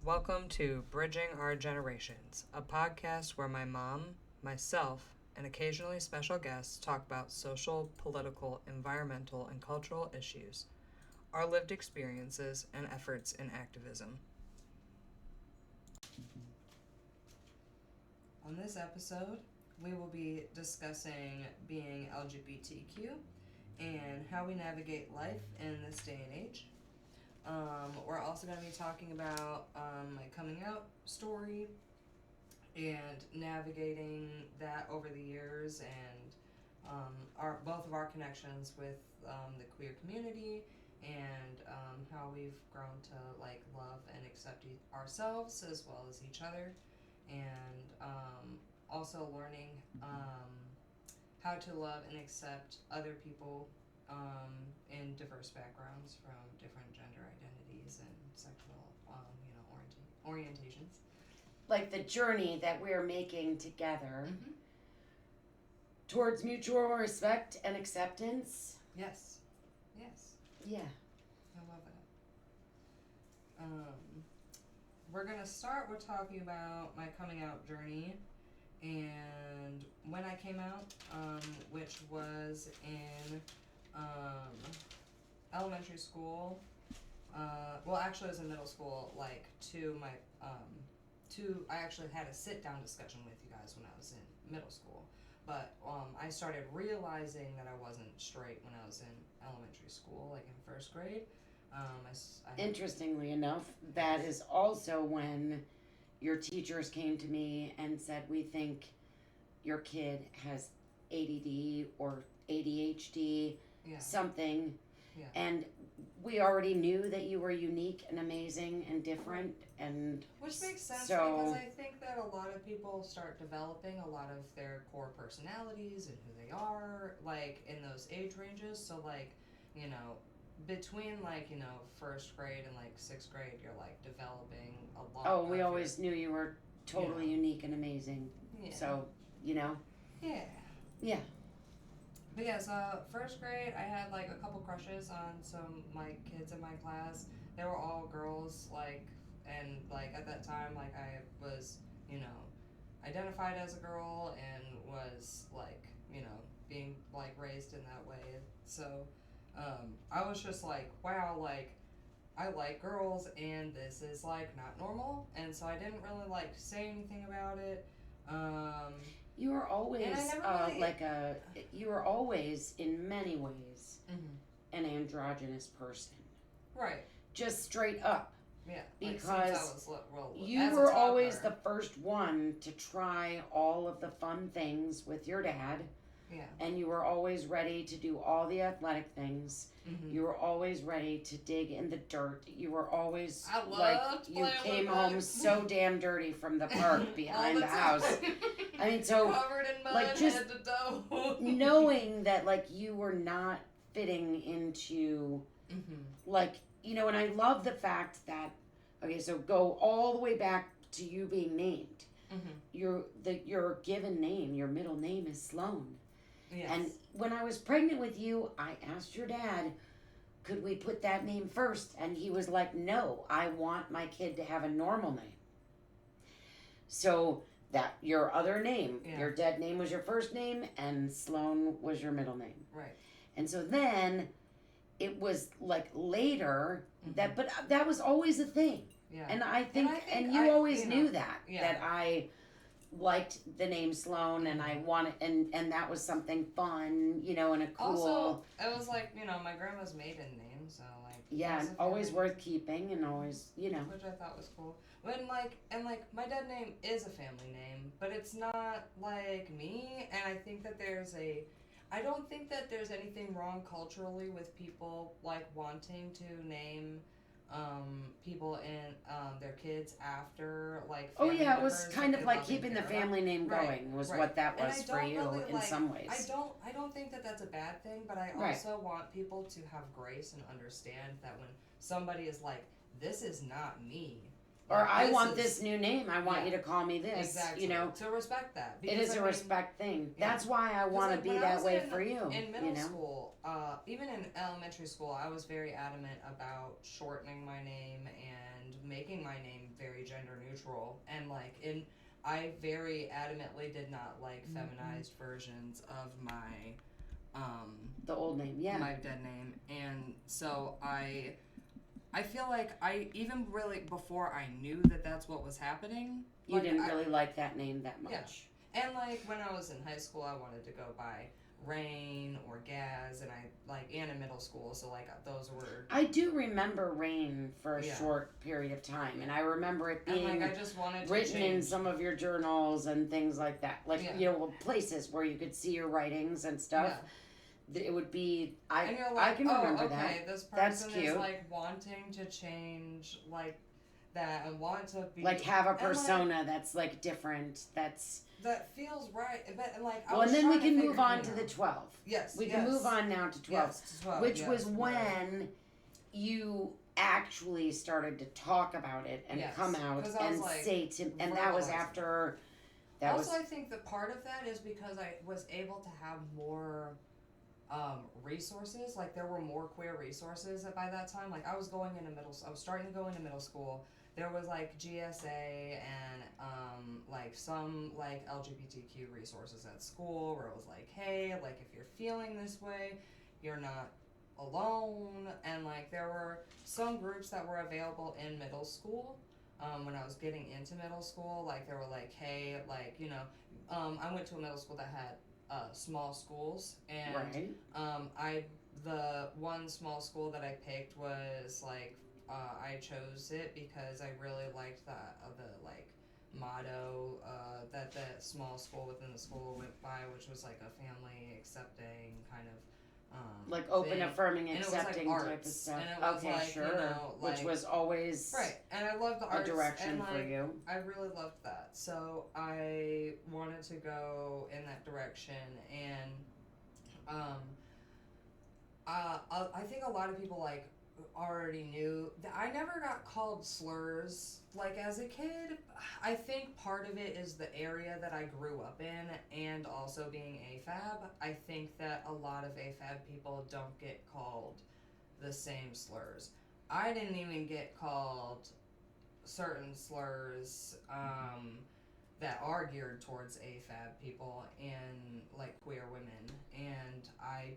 Welcome to Bridging Our Generations, a podcast where my mom, myself, and occasionally special guests talk about social, political, environmental, and cultural issues, our lived experiences, and efforts in activism. On this episode, we will be discussing being LGBTQ and how we navigate life in this day and age. We're also going to be talking about my coming out story and navigating that over the years, and both of our connections with the queer community, and how we've grown to love and accept ourselves as well as each other, and also learning how to love and accept other people in diverse backgrounds from different gender identities and sexual, orientations. Like the journey that we're making together towards mutual respect and acceptance. Yes. Yeah. I love it. We're gonna start with talking about my coming out journey and when I came out, which was in elementary school. Well, actually, it was in middle school. I actually had a sit-down discussion with you guys when I was in middle school. But I started realizing that I wasn't straight when I was in elementary school, like in first grade. Interestingly enough, that is also when your teachers came to me and said, we think your kid has ADD or ADHD, something. Yeah. And we already knew that you were unique and amazing and different, and which makes sense because I think that a lot of people start developing a lot of their core personalities and who they are, in those age ranges. So, between, first grade and, sixth grade, you're, developing a lot. Oh, we always knew you were totally unique and amazing. Yeah. So, Yeah. Yeah. But yeah, so first grade, I had a couple crushes on some kids in my class. They were all girls, and at that time, I was, identified as a girl and was being raised in that way. So, I was just wow, I like girls and this is not normal, and so I didn't really say anything about it. You were always you were always in many ways an androgynous person. Right. Just straight up. Yeah. Because you were always the first one to try all of the fun things with your dad. Yeah. And you were always ready to do all the athletic things. You were always ready to dig in the dirt. You were always you came home so damn dirty from the park behind the house. I mean, so covered in mud, just head to toe. knowing that you were not fitting into and I love the fact that so go all the way back to you being named. Your given name, your middle name is Sloan. Yes. And when I was pregnant with you, I asked your dad, could we put that name first? And he was like, no, I want my kid to have a normal name. So that your other name, your dead name was your first name, and Sloan was your middle name. Right. And so then it was later but that was always a thing. Yeah. And I think you always knew that I liked the name Sloan, and I wanted, and that was something fun, and a cool. Also, it was my grandma's maiden name, so always worth keeping, and always, which I thought was cool. When my dead name is a family name, but it's not me, and I think that I don't think that there's anything wrong culturally with people wanting to name people and their kids after family it was kind of keeping the family name going was what that was for you really, in some ways. I don't think that that's a bad thing, but I also want people to have grace and understand that when somebody is this is not me, or I want this new name. I want you to call me this. Exactly. To respect that. It is a respect thing. That's why I want to be that way for you. In middle school, even in elementary school, I was very adamant about shortening my name and and making my name very gender neutral. And like I very adamantly did not like feminized versions of my the old name, yeah, my dead name. And so I feel like I even really before I knew that that's what was happening. You didn't really like that name that much. Yeah. And like when I was in high school, I wanted to go by Rain or Gaz, and and in middle school, so like those were. I do remember Rain for a short period of time, and I remember it being and, like, I just wanted written in some of your journals and things like that, like places where you could see your writings and stuff. Yeah. It would be and you're like, I can remember that. This person That's cute. is like wanting to change like that and want to be like have a persona that's like different. That feels right, but like. Well, and then we can move on to the 12. Yes, we can move on now to 12, yes, to 12 which was when you actually started to talk about it and come out and say to, and that was after. I think that part of that is because I was able to have more resources. Like there were more queer resources by that time. Like I was starting to go into middle school. There was like GSA and like some like LGBTQ resources at school where it was like, hey, like if you're feeling this way, you're not alone. And like there were some groups that were available in middle school. When I was getting into middle school, like they were like, hey, like, you know, I went to a middle school that had small schools, and the one small school that I picked was like I chose it because I really liked the like motto that the small school within the school went by, which was like a family accepting kind of like open, thing. affirming, and accepting like type of stuff. And it was okay, like, sure. You know, like, which was always right. And I loved the arts. A direction and, like, for you. I really loved that. So I wanted to go in that direction, and I think a lot of people like already knew that I never got called slurs like as a kid. I think part of it is the area that I grew up in, and also being AFAB. I think that a lot of AFAB people don't get called the same slurs. I didn't even get called certain slurs that are geared towards AFAB people and like queer women, and I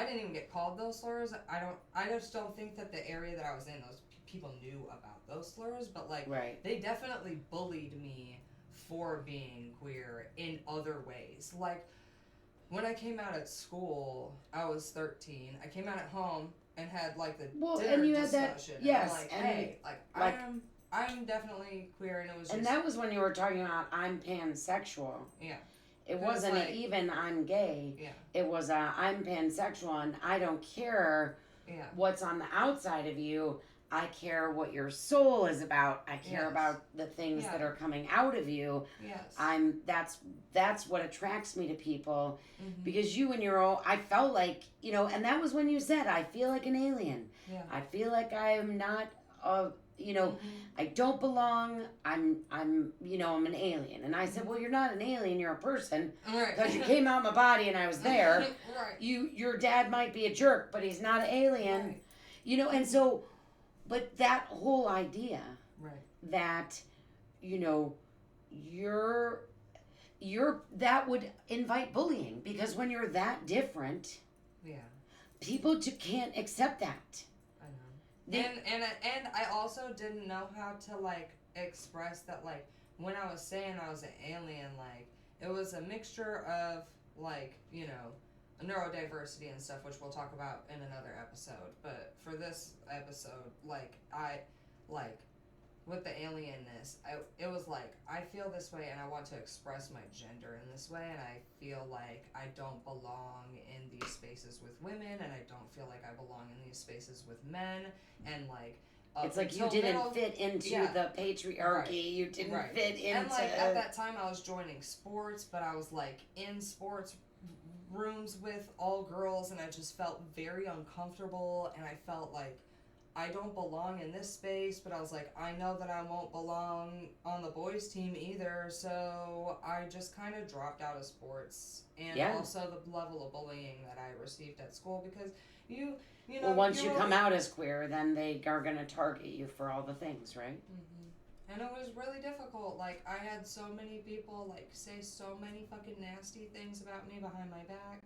didn't even get called those slurs. I just don't think that the area that I was in, those people knew about those slurs, but like they definitely bullied me for being queer in other ways. Like when I came out at school, I was 13. I came out at home and had like the dinner and you discussion. Had that, yes, and like, hey, like I'm definitely queer, and it was just, and that was when you were talking about I'm pansexual. Yeah. It wasn't like, even I'm gay. Yeah. It was I'm pansexual, and I don't care what's on the outside of you. I care what your soul is about. I care about the things that are coming out of you. Yes. That's what attracts me to people, because you and your own. I felt like, you know, and that was when you said, I feel like an alien. Yeah. I feel like I am not you know, I don't belong. I'm you know, I'm an alien. And I said, well, you're not an alien, you're a person. Because you came out my body and I was there. Your dad might be a jerk, but he's not an alien. Right. You know, and so, but that whole idea that, you know, you're that would invite bullying, because when you're that different, people can't accept that. And I also didn't know how to like express that. Like when I was saying I was an alien, like it was a mixture of like, you know, neurodiversity and stuff, which we'll talk about in another episode. But for this episode, like with the alienness, it was like, I feel this way and I want to express my gender in this way, and I feel like I don't belong in these spaces with women, and I don't feel like I belong in these spaces with men, and like it's like you didn't fit into the patriarchy. You didn't fit into. And like at that time, I was joining sports, but I was like in sports rooms with all girls, and I just felt very uncomfortable, and I felt like I don't belong in this space, but I was like, I know that I won't belong on the boys' team either, so I just kind of dropped out of sports. And Yeah. also the level of bullying that I received at school, because you know. Well, once you come out as queer, then they are going to target you for all the things, right? Mm-hmm. And it was really difficult. Like, I had so many people, like, say so many fucking nasty things about me behind my back.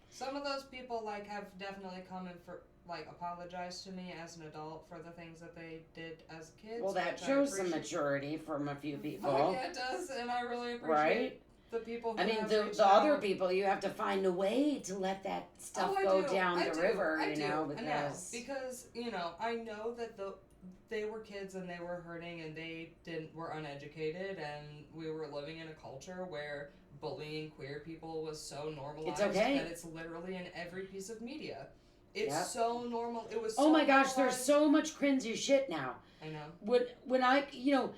Some of those people, like, have definitely come in for, like, apologized to me as an adult for the things that they did as kids. Well, that shows some maturity from a few people. Oh, yeah, it does, and I really appreciate right? the people who I mean, have the reached other out. people, you have to find a way to let that stuff go down the river, you know, because, you know, I know that they were kids and they were hurting and they were uneducated, and we were living in a culture where bullying queer people was so normalized that it's literally in every piece of media. It's so normal. It was. Oh my gosh, there's so much cringy shit now. I know. When I, you know,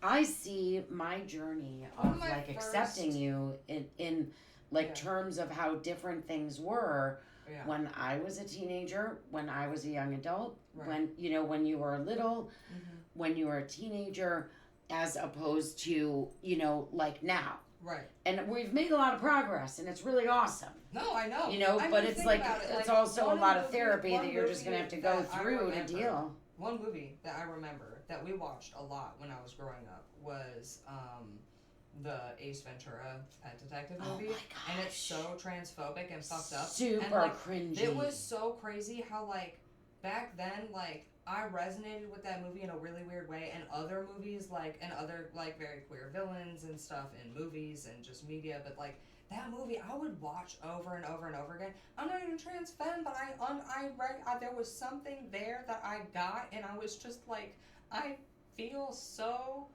I see my journey of like accepting you in like terms of how different things were when I was a teenager, when I was a young adult, when you were little, when you were a teenager, as opposed to, you know, like now. Right. And we've made a lot of progress, and it's really awesome. No, I know. You know, but it's like, it's also a lot of therapy that you're just going to have to go through to deal. One movie that I remember that we watched a lot when I was growing up was the Ace Ventura Pet Detective movie. Oh my gosh. And it's so transphobic and fucked up. Super and, like, cringy. It was so crazy how, like, back then, like, I resonated with that movie in a really weird way, and other movies, like, and other, like, very queer villains and stuff in movies and just media, but, like, that movie I would watch over and over and over again. I'm not even trans femme, but there was something there that I got, and I was just like, I feel so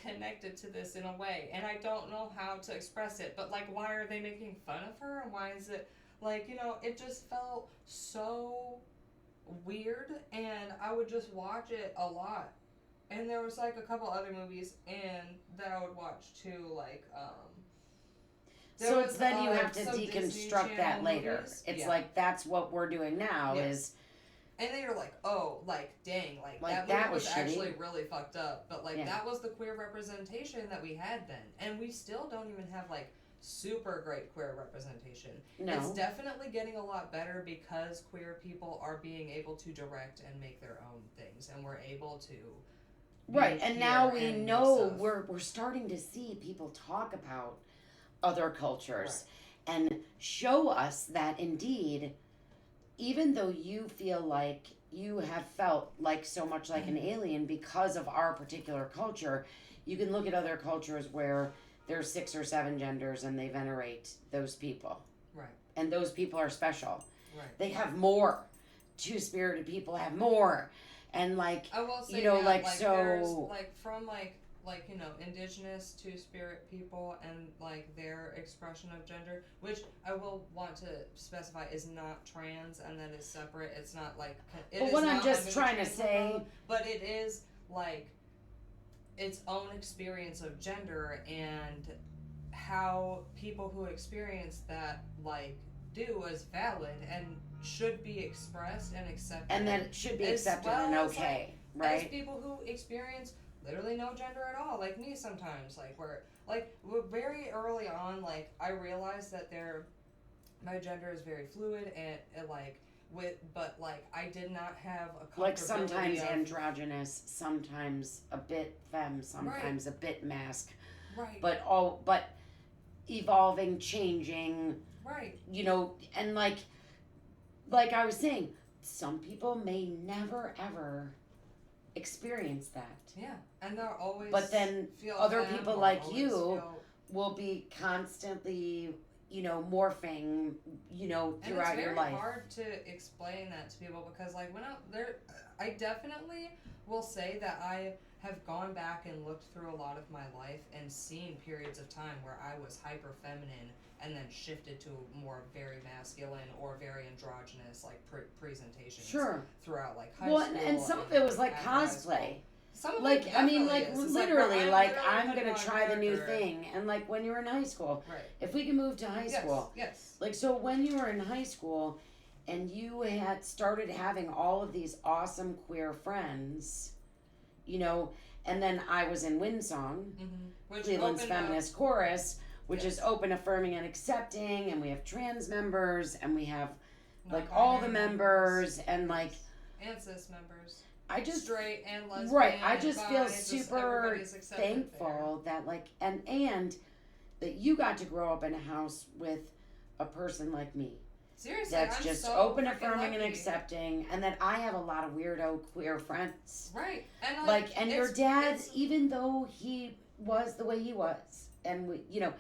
connected to this in a way, and I don't know how to express it, but, like, why are they making fun of her, and why is it, like, you know, it just felt so weird, and I would just watch it a lot. And there was, like, a couple other movies and that I would watch too, like, so it's then you have to deconstruct that later. Movies. It's like, that's what we're doing now is... And then you're like, oh, like, dang, like that movie was actually really fucked up. But, like, that was the queer representation that we had then. And we still don't even have, like, super great queer representation. No. It's definitely getting a lot better because queer people are being able to direct and make their own things. And we're able to... Right, and now we know we're starting to see people talk about other cultures and show us that indeed, even though you feel like you have felt like so much like an alien because of our particular culture, you can look at other cultures where there's 6 or 7 genders and they venerate those people. Right. And those people are special. Right. They have more. Two-spirited people have more. And like, I will say, you know, like so... Like, from like, you know, indigenous two-spirit people and, like, their expression of gender, which I will want to specify is not trans and that is separate. It's not, like... But what I'm just trying to say... But it is, like, its own experience of gender and how people who experience that, like, do is valid and should be expressed and accepted. And that it should be accepted and okay, right? As people who experience literally no gender at all, like me sometimes, we're very early on, like, I realized that my gender is very fluid and but I did not have a comfortability like sometimes androgynous, sometimes a bit femme, sometimes a bit masc, right? But evolving, changing, right? You know, and like I was saying, some people may never ever experience that. Yeah, and they're always. But then other people like you will be constantly, you know, morphing, you know, throughout your life. And it's very hard to explain that to people because, like, I definitely will say that I have gone back and looked through a lot of my life and seen periods of time where I was hyper feminine and then shifted to more very masculine or very androgynous, like, presentations. Sure. Throughout, like, high school. Well, and some of it was like cosplay. Some of like, it I mean, like, is. literally, I'm going to try the new thing. And, like, when you were in high school, right. If we can move to high school. Yes. Like, so when you were in high school and you had started having all of these awesome queer friends, you know, and then I was in Windsong, Cleveland's Feminist Chorus, which is open, affirming, and accepting, and we have trans members, and we have like all the members, and like and cis members. I just straight and lesbian. Right. I just feel super thankful that like and that you got to grow up in a house with a person like me. Seriously, that's I'm just so open, affirming, lucky. And accepting, and that I have a lot of weirdo queer friends. Right, and and your dad, even though he was the way he was, and we, you know,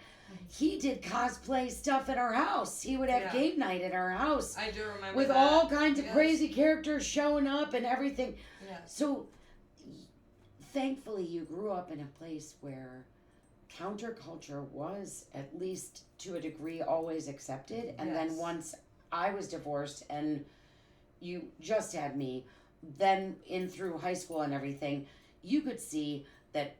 he did cosplay stuff at our house. He would have game night at our house. I do remember with that. all kinds of crazy characters showing up and everything. Yes. So, thankfully, you grew up in a place where counterculture was, at least to a degree, always accepted. And then once I was divorced and you just had me, then in through high school and everything, you could see that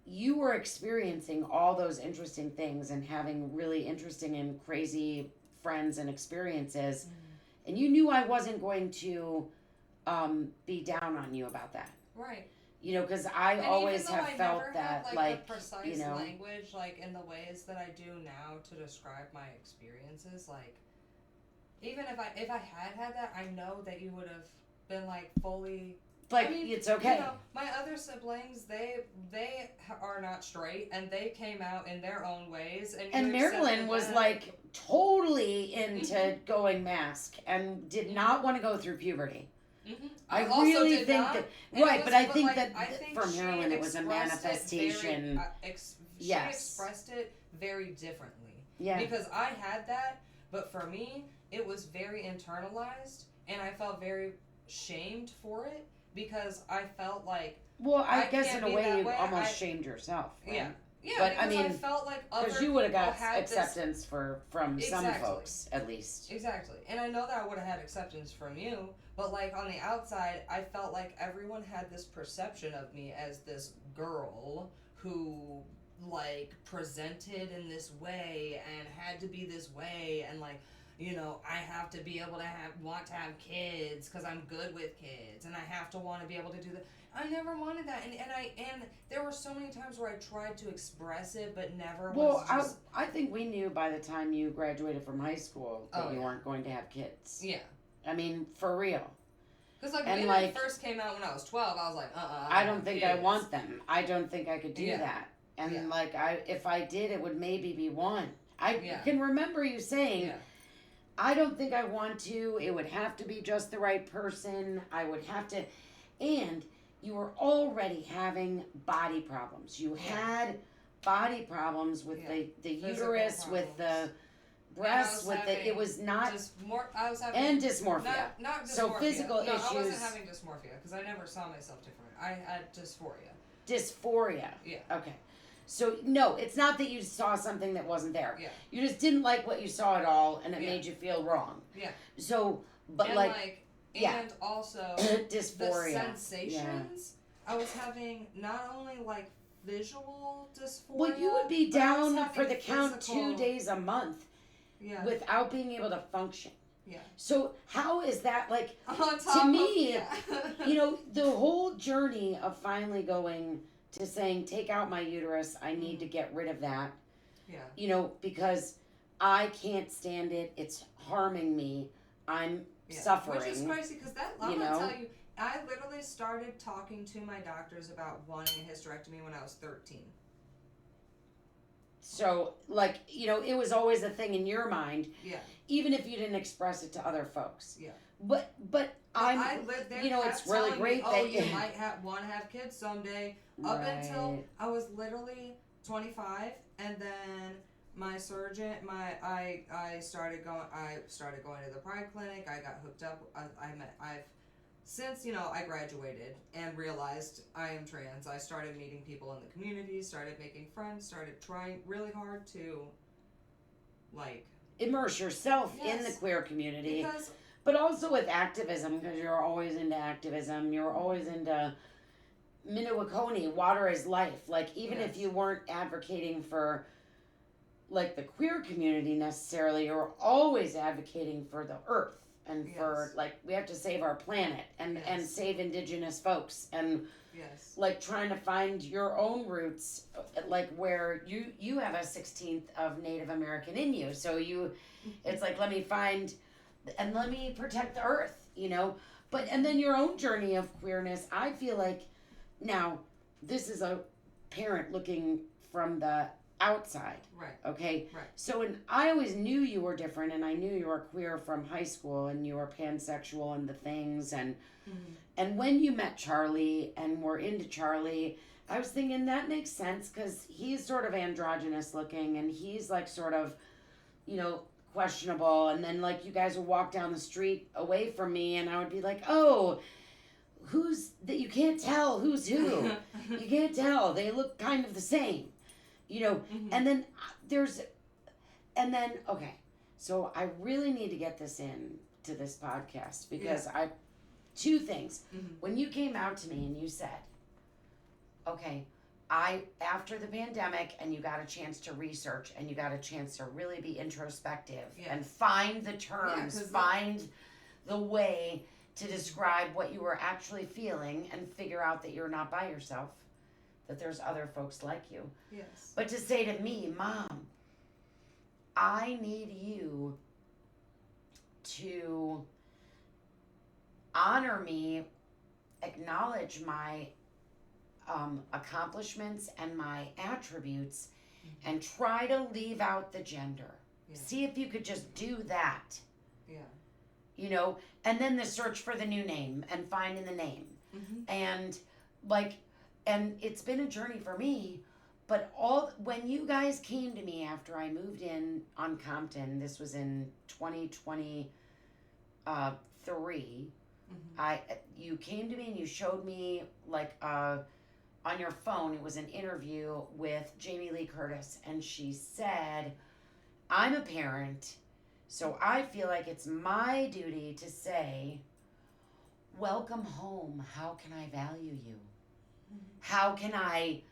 you were experiencing all those interesting things and having really interesting and crazy friends and experiences. And you knew I wasn't going to be down on you about that. Right. You know, because I always have felt that, had, like, the precise you know, language, like, in the ways that I do now to describe my experiences, like, even if I had that, I know that you would have been, like, fully... Like, I mean, it's okay. You know, my other siblings, they are not straight, and they came out in their own ways. And Marilyn was, like, totally into going mask and did not want to go through puberty. I really think that... Right, but I think that for Marilyn it was a manifestation. She expressed it very differently. Yeah. Because I had that, but for me, it was very internalized, and I felt very shamed for it. Because I felt like... Well, I guess in a way you almost shamed yourself. Right? Yeah. Yeah, but because I felt like other because you would have got had acceptance from some folks, at least. Exactly. And I know that I would have had acceptance from you, but like on the outside, I felt like everyone had this perception of me as this girl who like presented in this way and had to be this way, and like, you know, I have to be able to want to have kids because I'm good with kids, and I have to want to be able to do that. I never wanted that, and there were so many times where I tried to express it, but never. Well, I think we knew by the time you graduated from high school that you weren't going to have kids. Yeah. I mean, for real. Because when I first came out when I was 12, I was like, I don't think I want them. I don't think I could do that. And like, if I did, it would maybe be one. I can remember you saying. I don't think I want to. It would have to be just the right person. I would have to. And you were already having body problems. You had body problems with the uterus, problems. With the breasts, with the. It was not. I was having. And dysmorphia. Not dysmorphia. So physical issues. I wasn't having dysmorphia because I never saw myself different. I had dysphoria. Dysphoria. Yeah. Okay. So, no, it's not that you saw something that wasn't there. Yeah. You just didn't like what you saw at all, and it made you feel wrong. Yeah. So, but and also dysphoria. The sensations. I was having not only like visual dysphoria. Well, you would be down for the count 2 days a month. Yeah. Without being able to function. Yeah. So how is that like on top to me? You know, the whole journey of finally going to saying, take out my uterus, I need to get rid of that. Yeah. You know, because I can't stand it. It's harming me. I'm suffering. Which is crazy because I'm going to tell you, I literally started talking to my doctors about wanting a hysterectomy when I was 13. So, like, you know, it was always a thing in your mind. Yeah. Even if you didn't express it to other folks. Yeah. But I lived there. You know, it's really great that you might want to have kids someday. Up Right. until I was literally 25, and then my surgeon, I started going to the Pride Clinic. I got hooked up. Since, you know, I graduated and realized I am trans, I started meeting people in the community, started making friends, started trying really hard to, like... immerse yourself in the queer community. Because... But also with activism, because you're always into activism. You're always into Minnewaconee, water is life. Like, even if you weren't advocating for like the queer community necessarily are always advocating for the earth and for like we have to save our planet and save indigenous folks and like trying to find your own roots, like where you have a 16th of Native American in you, so it's like let me find and let me protect the earth, but and then your own journey of queerness. I feel like now this is a parent looking from the outside, right? Okay, right. So and I always knew you were different, and I knew you were queer from high school, and you were pansexual and the things, and when you met Charlie and were into Charlie, I was thinking that makes sense because he's sort of androgynous looking, and he's like sort of, questionable, and then like you guys would walk down the street away from me, and I would be like, oh. Who's that? You can't tell who's who. You can't tell. They look kind of the same, And then okay. So I really need to get this in to this podcast because two things. When you came out to me and you said, okay, after the pandemic and you got a chance to research and you got a chance to really be introspective and find the terms, find the way to describe what you were actually feeling and figure out that you're not by yourself, that there's other folks like you. Yes. But to say to me, Mom, I need you to honor me, acknowledge my accomplishments and my attributes, and try to leave out the gender. Yeah. See if you could just do that. Yeah. And then the search for the new name and finding the name. And it's been a journey for me, but when you guys came to me after I moved in on Compton, this was in 2023, you came to me and you showed me on your phone, it was an interview with Jamie Lee Curtis, and she said, I'm a parent, so I feel like it's my duty to say, welcome home. How can I value you? How can I,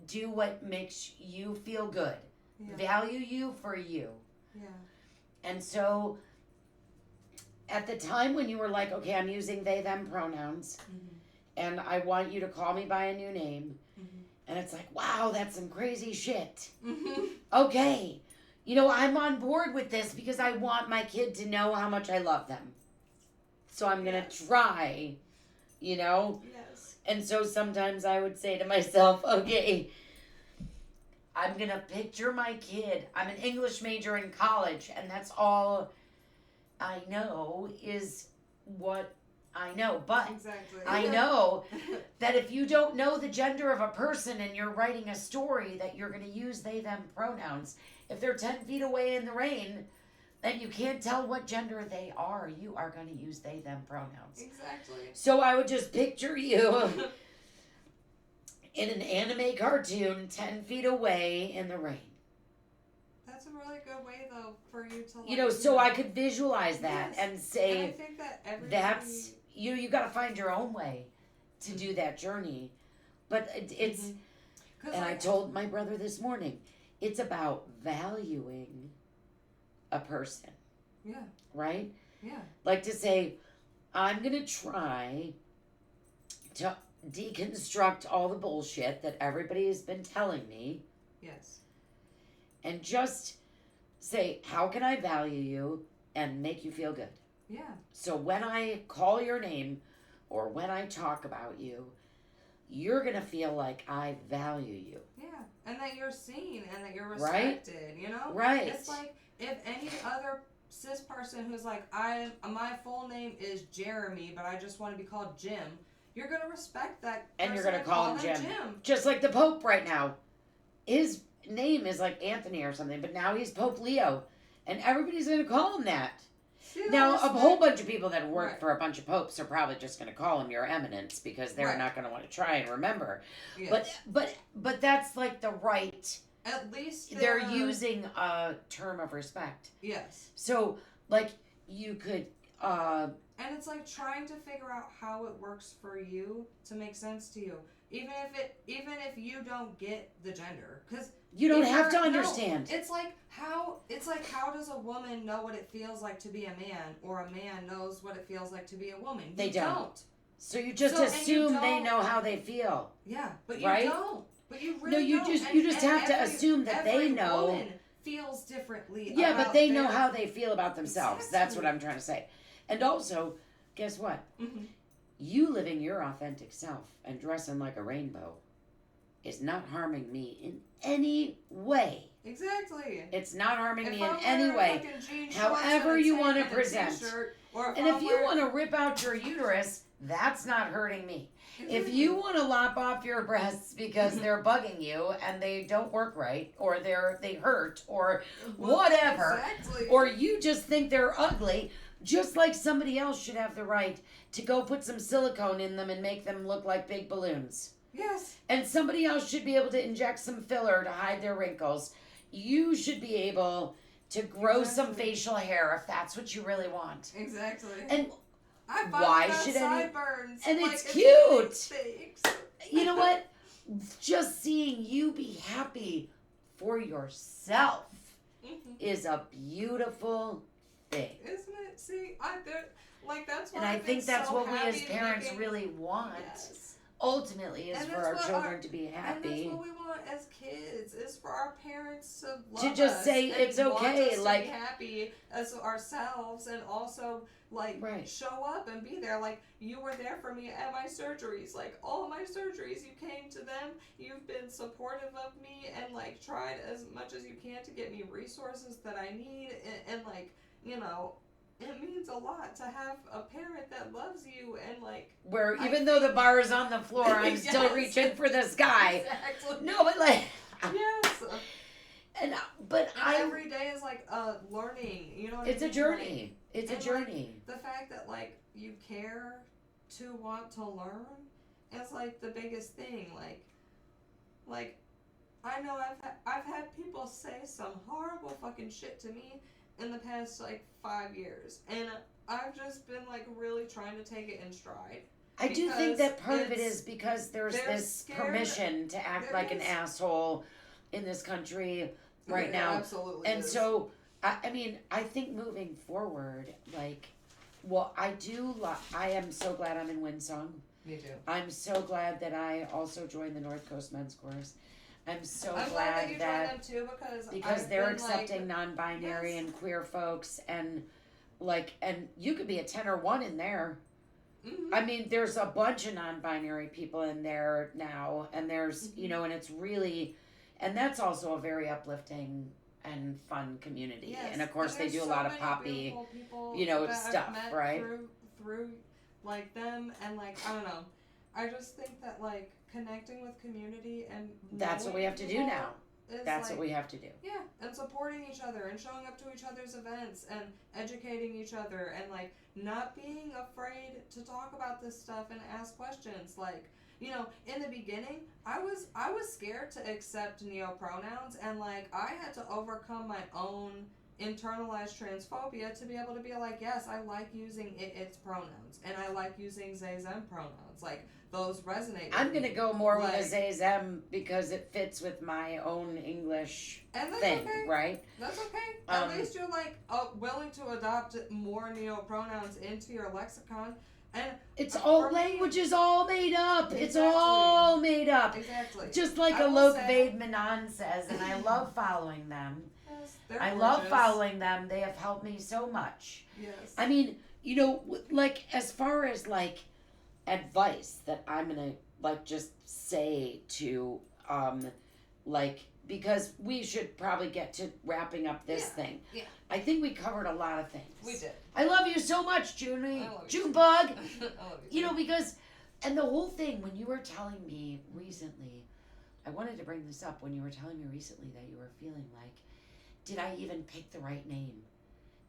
do what makes you feel good? Yeah. Value you for you. Yeah. And so at the time when you were like, okay, I'm using they, them pronouns, and I want you to call me by a new name, and it's like, wow, that's some crazy shit. Okay. I'm on board with this because I want my kid to know how much I love them. So I'm going to try, Yes. And so sometimes I would say to myself, okay, I'm going to picture my kid. I'm an English major in college, and that's all I know is what I know. But exactly. I know that if you don't know the gender of a person and you're writing a story that you're going to use they, them pronouns, if they're 10 feet away in the rain and you can't tell what gender they are, you are going to use they, them pronouns. Exactly. So I would just picture you in an anime cartoon 10 feet away in the rain. That's a really good way, though, for you to so I could visualize that and say, and I think that that's, you got to find your own way to do that journey. But it's, and I told my brother this morning, it's about valuing a person. Yeah. Right? Yeah. Like to say, I'm going to try to deconstruct all the bullshit that everybody has been telling me. Yes. And just say, how can I value you and make you feel good? Yeah. So when I call your name or when I talk about you, you're going to feel like I value you. Yeah. And that you're seen and that you're respected, Right? Right. It's like if any other cis person who's like, my full name is Jeremy, but I just want to be called Jim, you're going to respect that person and you're going to call him Jim. Just like the Pope right now. His name is like Anthony or something, but now he's Pope Leo. And everybody's going to call him that. Now, a whole bunch of people that work for a bunch of popes are probably just going to call him your eminence because they're not going to want to try and remember. Yes. But that's like the right. At least they're using a term of respect. Yes. So like you could And it's like trying to figure out how it works for you to make sense to you, even if you don't get the gender, because you don't have to understand. No, it's like how does a woman know what it feels like to be a man, or a man knows what it feels like to be a woman? They you don't. So you just assume they know how they feel. Yeah, but you right? don't. But you really no, you don't. you just have to assume that they know. Woman feels differently. Yeah, but they know how they feel about themselves. Exactly. That's what I'm trying to say. And also, guess what? Mm-hmm. You living your authentic self and dressing like a rainbow is not harming me in any way. Exactly. It's not harming me in I'm any way. However you want to present. And if you want to rip out your uterus, that's not hurting me. If you want to lop off your breasts because they're bugging you and they don't work right, or they hurt, or whatever, exactly. or you just think they're ugly, just like somebody else should have the right to go put some silicone in them and make them look like big balloons. Yes. And somebody else should be able to inject some filler to hide their wrinkles. You should be able to grow some facial hair if that's what you really want. Exactly. And why should sideburns? And it's cute. You know what? Just seeing you be happy for yourself is a beautiful thing. Isn't it? See, that's why. And I think that's so what we as parents really want. Yes. Ultimately, is for our children to be happy. And that's what we want as kids, is for our parents to love to just us say and it's okay, want us like to be happy as ourselves, and also show up and be there. Like, you were there for me at my surgeries, like all my surgeries. You came to them. You've been supportive of me, and like tried as much as you can to get me resources that I need, and like, you know. It means a lot to have a parent that loves you, and like, where even though the bar is on the floor, I'm yes. still reaching for the sky. Exactly. No, but like, yes. And every day is like a learning. You know what I mean? It's a journey. It's a journey. Like, the fact that like you care to want to learn is like the biggest thing. Like I know I've had people say some horrible fucking shit to me in the past like 5 years, and I've just been like really trying to take it in stride. I do think that part of it is because there's this permission to act like an asshole in this country right now. Absolutely. And so, I mean, I think moving forward, like, well, I am so glad I'm in Windsong. Me too. I'm so glad that I also joined the North Coast Men's Chorus. I'm glad that you joined them too, because they're accepting non-binary and queer folks, and you could be a 10 or 1 in there. Mm-hmm. I mean, there's a bunch of non-binary people in there now, and there's and it's really, and that's also a very uplifting and fun community. Yes. And of course, they do a lot of poppy, stuff, right? Through like them, and like I don't know, I just think that like connecting with community, and that's what we have to do now. That's like, what we have to do. Yeah, and supporting each other, and showing up to each other's events, and educating each other, and like not being afraid to talk about this stuff and ask questions. Like, in the beginning, I was scared to accept neo-pronouns, and like I had to overcome my own internalized transphobia to be able to be like, yes, I like using its pronouns, and I like using they them pronouns. Like, those resonate with I'm going to go more like, with a they them because it fits with my own English thing, okay. right? That's okay. At least you're like willing to adopt more neo-pronouns into your lexicon. And it's all language is all made up. Exactly. It's all made up. Exactly. Just like Alok Vaid Menon says, and I love following them. Yes, I love following them. They have helped me so much. Yes. I mean, like as far as like advice that I'm gonna like just say to because we should probably get to wrapping up this thing. Yeah. I think we covered a lot of things. We did. I love you so much, Junie. Junebug. I love you. Because, and the whole thing, when you were telling me recently, I wanted to bring this up when you were telling me recently that you were feeling like, did I even pick the right name?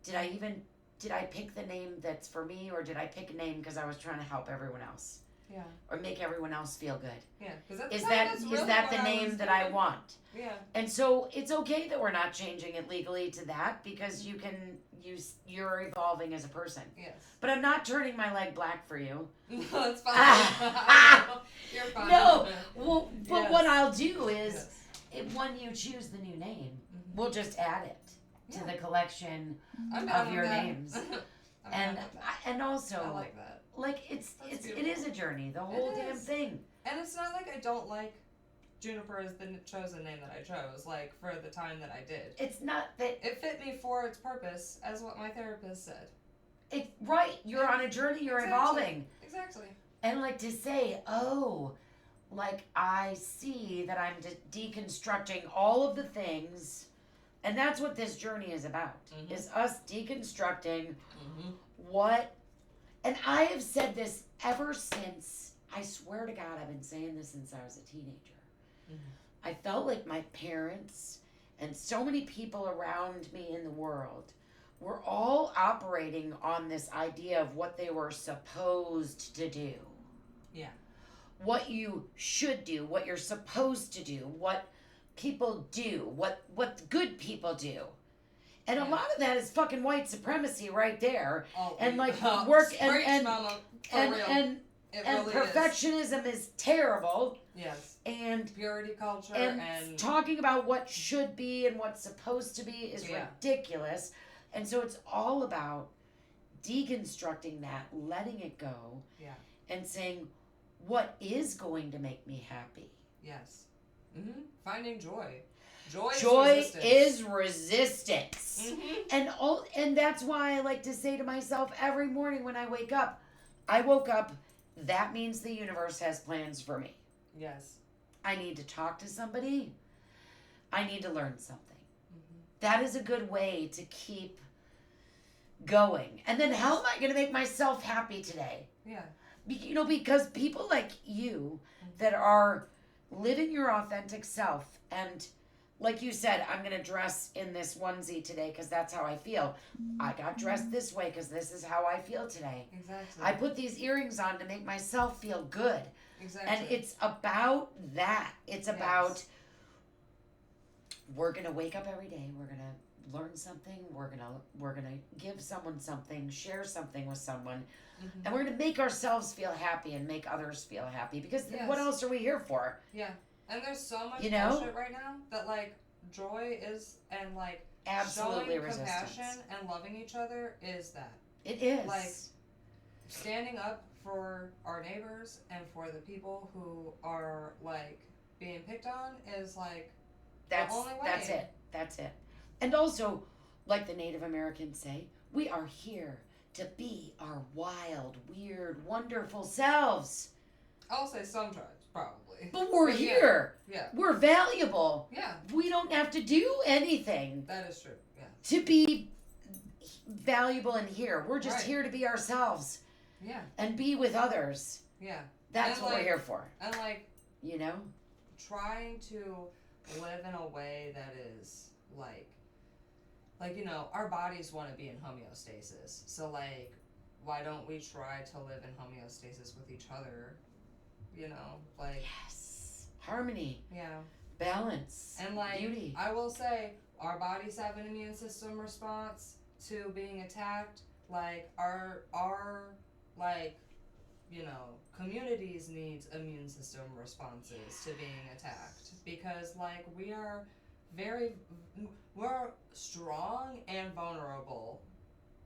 Did I pick the name that's for me, or did I pick a name because I was trying to help everyone else? Yeah. or make everyone else feel good. Yeah. Because Is that the name that I want? Yeah. And so it's okay that we're not changing it legally to that, because you're evolving as a person. Yes. But I'm not turning my leg black for you. No, it's fine. You're fine. No. Well, but Yes. what I'll do is, when you choose the new name, we'll just add it to the collection of your names. And also, I like that. Like it is a journey, the whole damn thing. And it's not like I don't like Juniper as the chosen name that I chose, like, for the time that I did. It's not that... It fit me for its purpose, as what my therapist said. Right, you're on a journey, you're evolving. Exactly. And, like, to say, like, I see that I'm deconstructing all of the things, and that's what this journey is about, is us deconstructing what... And I have said this ever since, I swear to God, I've been saying this since I was a teenager. I felt like my parents and so many people around me in the world were all operating on this idea of what they were supposed to do. Yeah. What you should do, what you're supposed to do, what people do, what good people do. And a lot of that is fucking white supremacy right there. And like work and perfectionism is terrible. Yes. And purity culture and talking about what should be and what's supposed to be is ridiculous. And so it's all about deconstructing that, letting it go, and saying, what is going to make me happy? Yes. Finding joy. Joy is resistance. And that's why I like to say to myself every morning when I wake up, I woke up, that means the universe has plans for me. Yes. I need to talk to somebody. I need to learn something. That is a good way to keep going. And then how am I going to make myself happy today? Yeah. You know, because people like you that are living your authentic self, and like you said, I'm going to dress in this onesie today because that's how I feel. I got dressed this way because this is how I feel today. Exactly. I put these earrings on to make myself feel good. Exactly. And it's about that. It's about, we're going to wake up every day. We're going to learn something. We're going to give someone something, share something with someone. And we're going to make ourselves feel happy and make others feel happy. Because what else are we here for? Yeah. And there's so much bullshit right now that, like, joy is, and, like, absolutely showing compassion and loving each other is that. It is. Like, standing up for our neighbors and for the people who are, like, being picked on is, like, the only way. That's it. And also, like the Native Americans say, we are here to be our wild, weird, wonderful selves. I'll say some tribes, probably. But we're here. Yeah. We're valuable. Yeah. We don't have to do anything. That is true. Yeah. To be valuable and here. We're just here to be ourselves. Yeah. And be with others. Yeah. That's what we're here for. And, like, you know? Trying to live in a way that is, like, you know, our bodies want to be in homeostasis. So, like, why don't we try to live in homeostasis with each other? You know, like... Yes. Harmony. Yeah. Balance. And, like, beauty. I will say, our bodies have an immune system response to being attacked. Like, our like, you know, communities needs immune system responses to being attacked. Because, like, we're strong and vulnerable.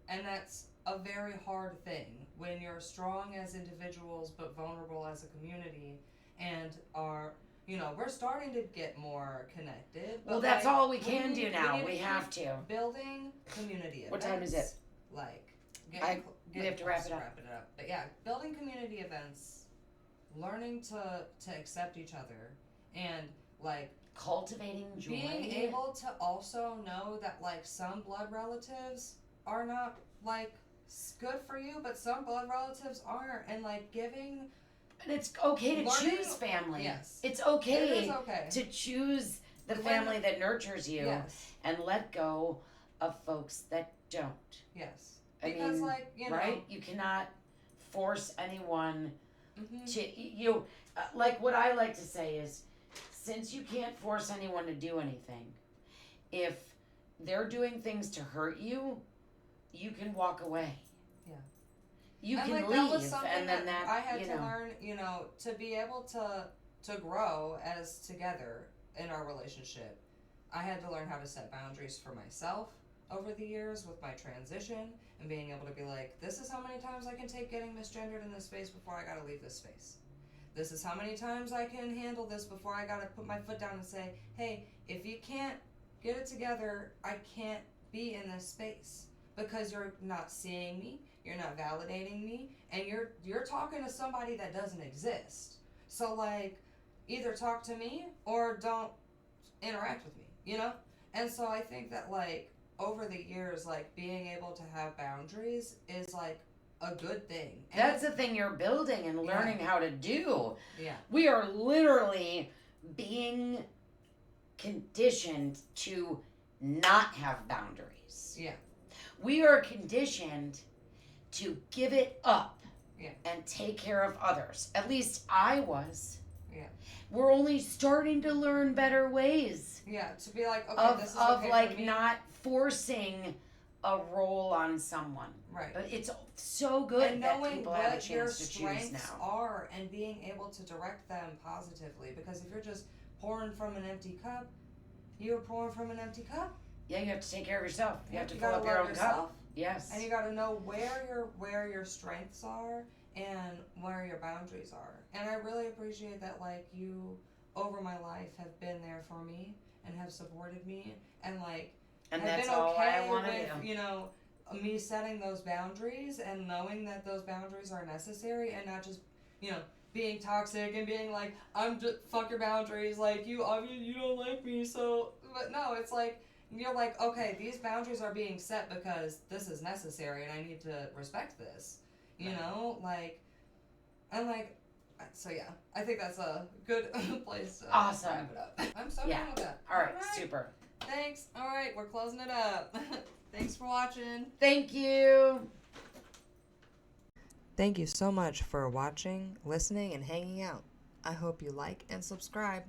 And that's a very hard thing when you're strong as individuals but vulnerable as a community, and are, you know, we're starting to get more connected. But, well, that's like, all we can do now. We have to. Building community events. What time is it? Like, we have to wrap it up. But yeah, building community events, learning to accept each other, and, like, cultivating joy. Being able to also know that, like, some blood relatives are not, like, good for you, but some blood relatives aren't, and, like, giving... And it's okay to choose family. Yes. It's okay, it is okay to choose the family that nurtures you, and let go of folks that don't. Yes. I because, mean, like, you know... Right? You cannot force anyone Like what I like to say is, since you can't force anyone to do anything, if they're doing things to hurt you, you can walk away. Yeah. You and can like, leave, that was something and then that I had to learn, to be able to grow as together in our relationship. I had to learn how to set boundaries for myself over the years with my transition and being able to be like, this is how many times I can take getting misgendered in this space before I gotta leave this space. This is how many times I can handle this before I gotta put my foot down and say, hey, if you can't get it together, I can't be in this space because you're not seeing me, you're not validating me, and you're talking to somebody that doesn't exist. So like, either talk to me or don't interact with me, And so I think that like over the years, like being able to have boundaries is like a good thing. And that's the thing you're building and learning how to do. Yeah. We are literally being conditioned to not have boundaries. Yeah. We are conditioned to give it up. Yeah. And take care of others. At least I was. Yeah. We're only starting to learn better ways. Yeah, to be like, okay, this is okay like for me. Not forcing a role on someone. Right. But it's so good and that knowing people have a what your chance to choose now. strengths are and being able to direct them positively. Because if you're just pouring from an empty cup, you're pouring from an empty cup. Yeah, you have to take care of yourself. You have to fill up your own cup. Yes. And you got to know where your strengths are and where your boundaries are. And I really appreciate that, like, you over my life have been there for me and have supported me and like and have that's been all okay I want to with, me setting those boundaries and knowing that those boundaries are necessary and not just, being toxic and being like, I'm just fuck your boundaries, like you don't like me, so. But no, it's like, you're like, okay, these boundaries are being set because this is necessary and I need to respect this, like, and like, so yeah, I think that's a good place to awesome. Wrap it up. I'm so done with that. All right, super. Thanks. All right, we're closing it up. Thanks for watching. Thank you. Thank you so much for watching, listening, and hanging out. I hope you like and subscribe.